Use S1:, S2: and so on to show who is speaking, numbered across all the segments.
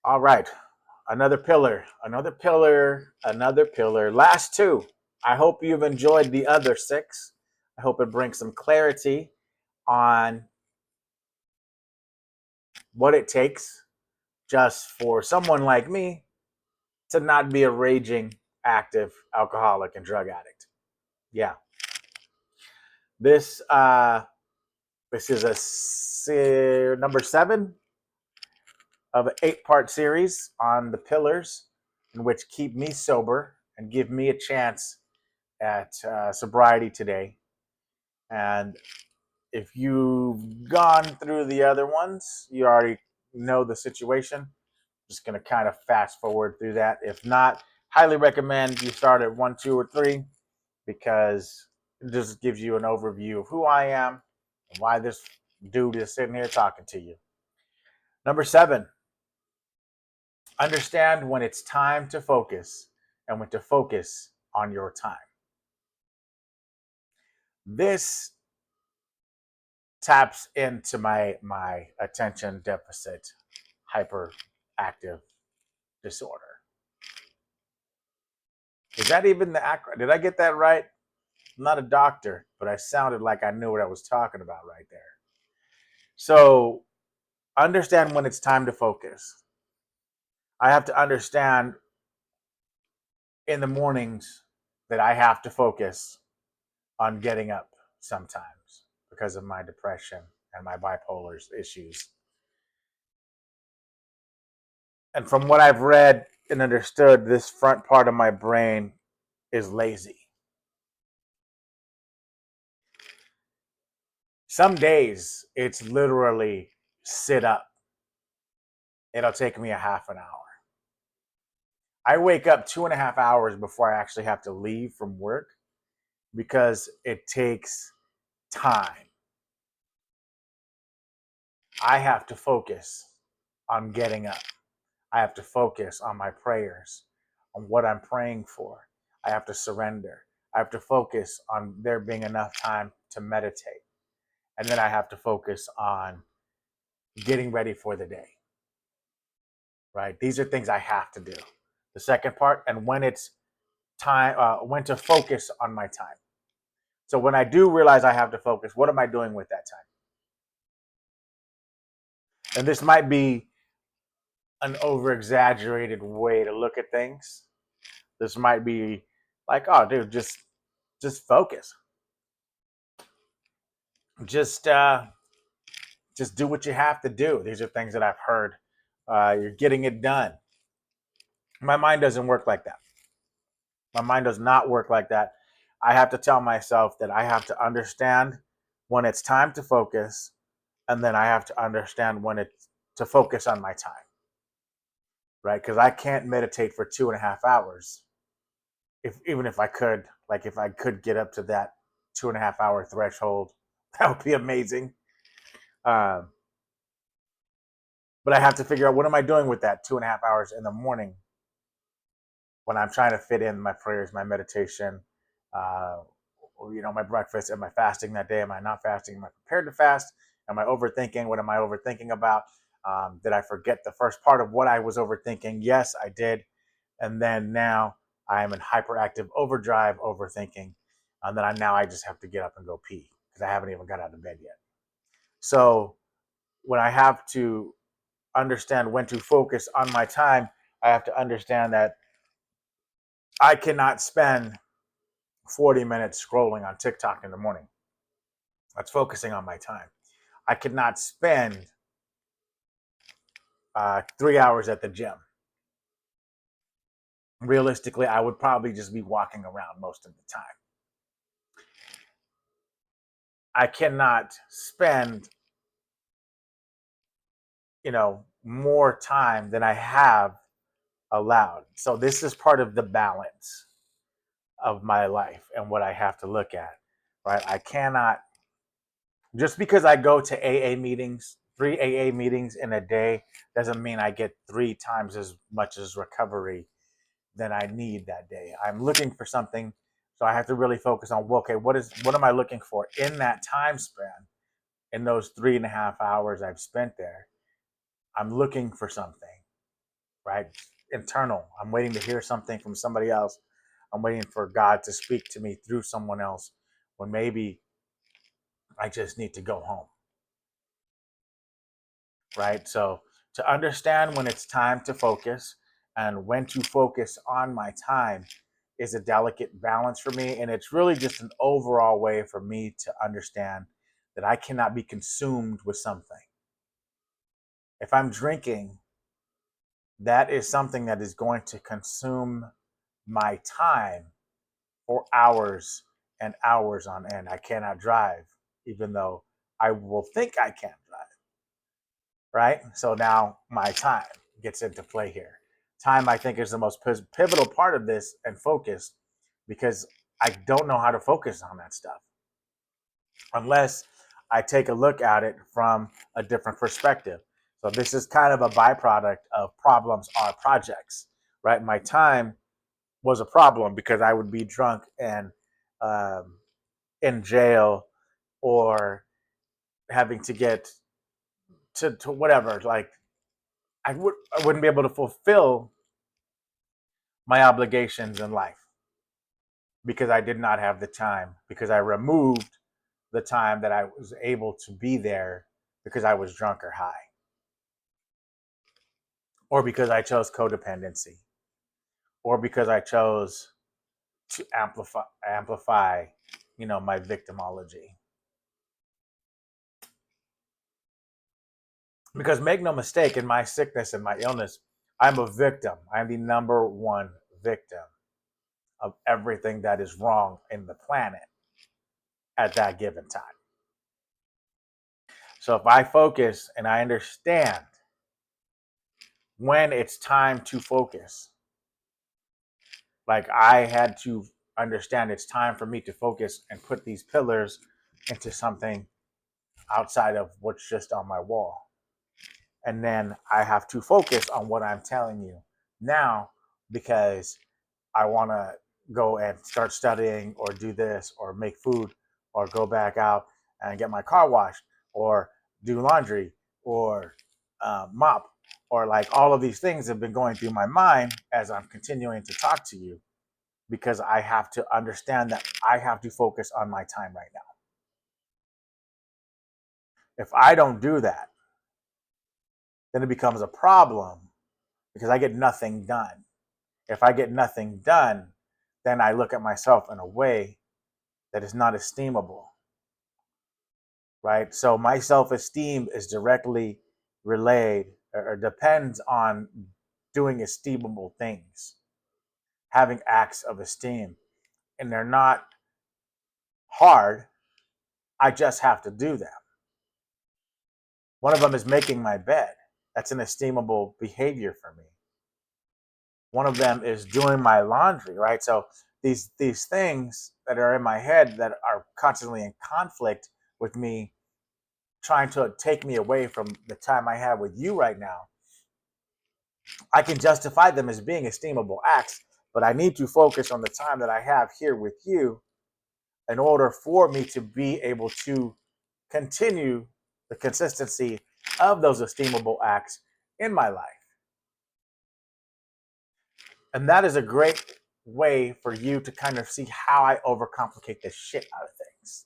S1: All right. Another pillar, another pillar, another pillar. Last two. I hope you've enjoyed the other six. I hope it brings some clarity on what it takes just for someone like me to not be a raging, active alcoholic and drug addict. Yeah. This this is number 7 of an 8-part series on the pillars in which keep me sober and give me a chance at sobriety today. And if you've gone through the other ones, you already know the situation. Just going to kind of fast forward through that. If not, highly recommend you start at 1, 2, or 3 because it just gives you an overview of who I am and why this dude is sitting here talking to you. Number 7, understand when it's time to focus and when to focus on your time. This taps into my attention deficit hyperactive disorder. Is that even the acronym? Did I get that right? I'm not a doctor, but I sounded like I knew what I was talking about right there. So understand when it's time to focus. I have to understand in the mornings that I have to focus on getting up sometimes because of my depression and my bipolar issues. And from what I've read and understood, this front part of my brain is lazy. Some days it's literally sit up. It'll take me a half an hour. I wake up 2.5 hours before I actually have to leave from work because it takes time. I have to focus on getting up. I have to focus on my prayers, on what I'm praying for. I have to surrender. I have to focus on there being enough time to meditate. And then I have to focus on getting ready for the day. Right? These are things I have to do. The second part, and when it's time, when to focus on my time. So when I do realize I have to focus, what am I doing with that time? And this might be an over exaggerated way to look at things. This might be like, oh, dude, just focus. Just just do what you have to do. These are things that I've heard. You're getting it done. My mind doesn't work like that. My mind does not work like that. I have to tell myself that I have to understand when it's time to focus, and then I have to understand when it's to focus on my time. Right? Because I can't meditate for 2.5 hours. Even if I could, like if I could get up to that 2.5 hour threshold, that would be amazing. Um, but I have to figure out what am I doing with that 2.5 hours in the morning when I'm trying to fit in my prayers, my meditation, uh, my breakfast. Am I fasting that day? Am I not fasting? Am I prepared to fast? Am I overthinking? What am I overthinking about? Did I forget the first part of what I was overthinking? Yes, I did. And then now I am in hyperactive overdrive overthinking. And then I just have to get up and go pee because I haven't even got out of bed yet. So when I have to understand when to focus on my time, I have to understand that I cannot spend 40 minutes scrolling on TikTok in the morning. That's focusing on my time. I cannot spend 3 hours at the gym. Realistically, I would probably just be walking around most of the time. I cannot spend, more time than I have allowed. So this is part of the balance of my life and what I have to look at, right? I cannot, just because I go to AA meetings, 3 AA meetings in a day, doesn't mean I get 3 times as much as recovery than I need that day. I'm looking for something, so I have to really focus on, okay, what am I looking for in that time span, in those 3.5 hours I've spent there? I'm looking for something. right? Internal. I'm waiting to hear something from somebody else. I'm waiting for God to speak to me through someone else when maybe I just need to go home, right? So to understand when it's time to focus and when to focus on my time is a delicate balance for me. And it's really just an overall way for me to understand that I cannot be consumed with something. If I'm drinking, that is something that is going to consume my time for hours and hours on end. I cannot drive, even though I will think I can drive, right? So now my time gets into play here. Time, I think, is the most pivotal part of this and focus because I don't know how to focus on that stuff unless I take a look at it from a different perspective. So this is kind of a byproduct of problems are projects, right? My time was a problem because I would be drunk and um, in jail or having to get to whatever. Like I wouldn't be able to fulfill my obligations in life because I did not have the time because I removed the time that I was able to be there because I was drunk or high or because I chose codependency or because I chose to amplify my victimology. Because make no mistake, in my sickness and my illness, I'm a victim. I'm the number one victim of everything that is wrong in the planet at that given time. So if I focus and I understand when it's time to focus, like I had to understand it's time for me to focus and put these pillars into something outside of what's just on my wall. And then I have to focus on what I'm telling you now because I want to go and start studying or do this or make food or go back out and get my car washed or do laundry or mop or like all of these things have been going through my mind as I'm continuing to talk to you because I have to understand that I have to focus on my time right now. If I don't do that, then it becomes a problem because I get nothing done. If I get nothing done, then I look at myself in a way that is not esteemable, right? So my self-esteem is directly relayed or depends on doing esteemable things, having acts of esteem. And they're not hard. I just have to do them. One of them is making my bed. That's an esteemable behavior for me. One of them is doing my laundry, right? So these things that are in my head that are constantly in conflict with me trying to take me away from the time I have with you right now, I can justify them as being esteemable acts, but I need to focus on the time that I have here with you in order for me to be able to continue the consistency of those esteemable acts in my life. And that is a great way for you to kind of see how I overcomplicate the shit out of things.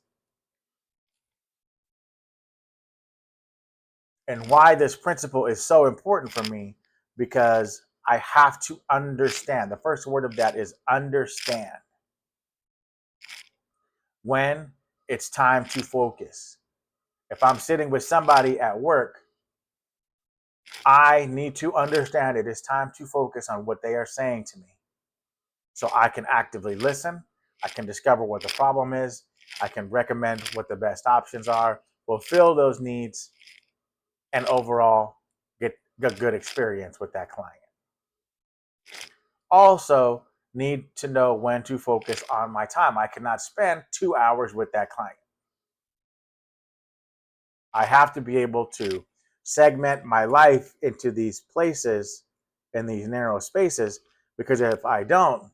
S1: And why this principle is so important for me because I have to understand. The first word of that is understand when it's time to focus. If I'm sitting with somebody at work, I need to understand it is time to focus on what they are saying to me. So I can actively listen. I can discover what the problem is. I can recommend what the best options are, fulfill those needs, and overall get a good experience with that client. Also, need to know when to focus on my time. I cannot spend 2 hours with that client. I have to be able to segment my life into these places in these narrow spaces because if I don't,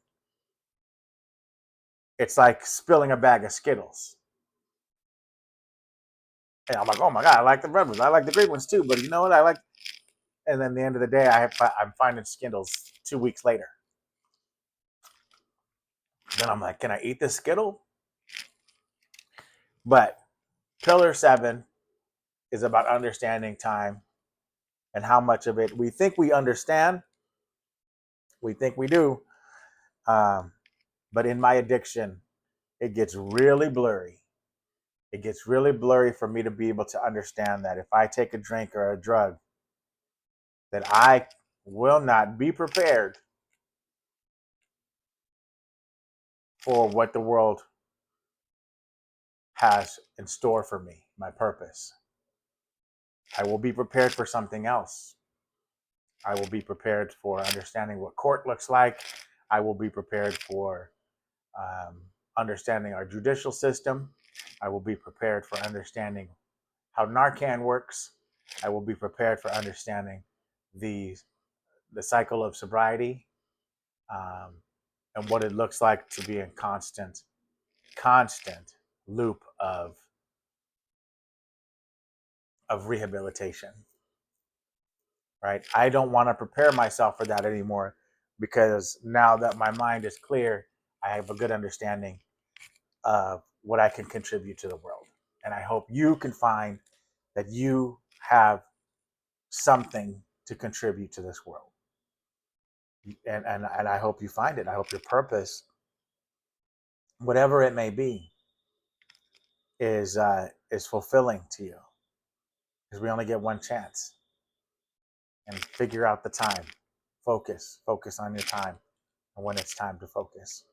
S1: it's like spilling a bag of Skittles. And I'm like, oh my God, I like the red ones. I like the green ones too. But you know what? I like, and then at the end of the day, I'm finding Skittles 2 weeks later. Then I'm like, can I eat this Skittle? But pillar 7 is about understanding time and how much of it we think we understand. We think we do. But in my addiction, it gets really blurry. It gets really blurry for me to be able to understand that if I take a drink or a drug, that I will not be prepared for what the world has in store for me, my purpose. I will be prepared for something else. I will be prepared for understanding what court looks like. I will be prepared for understanding our judicial system. I will be prepared for understanding how Narcan works. I will be prepared for understanding the cycle of sobriety, um, and what it looks like to be in constant loop of rehabilitation. Right? I don't want to prepare myself for that anymore, because now that my mind is clear, I have a good understanding of what I can contribute to the world. And I hope you can find that you have something to contribute to this world. And I hope you find it. I hope your purpose, whatever it may be, is fulfilling to you. Because we only get one chance. And figure out the time. Focus on your time and when it's time to focus.